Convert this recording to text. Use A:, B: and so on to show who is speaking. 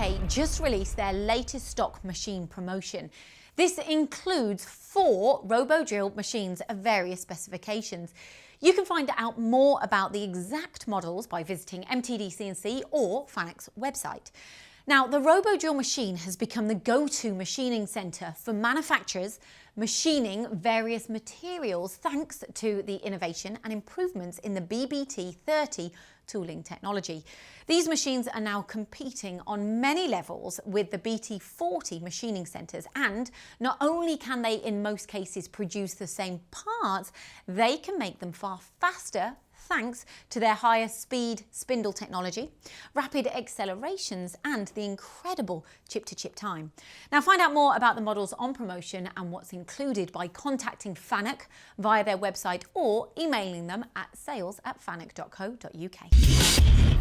A: UK just released their latest stock machine promotion. This includes 4 Robodrill machines of various specifications. You can find out more about the exact models by visiting MTD-CNC or Fanec's website. Now, the Robodrill machine has become the go-to machining centre for manufacturers machining various materials thanks to the innovation and improvements in the BBT30 tooling technology. These machines are now competing on many levels with the BT40 machining centres, and not only can they in most cases produce the same parts, they can make them far faster thanks to their higher speed spindle technology, rapid accelerations and the incredible chip-to-chip time. Now find out more about the models on promotion and what's included by contacting Fanec via their website or emailing them at sales@fanec.co.uk.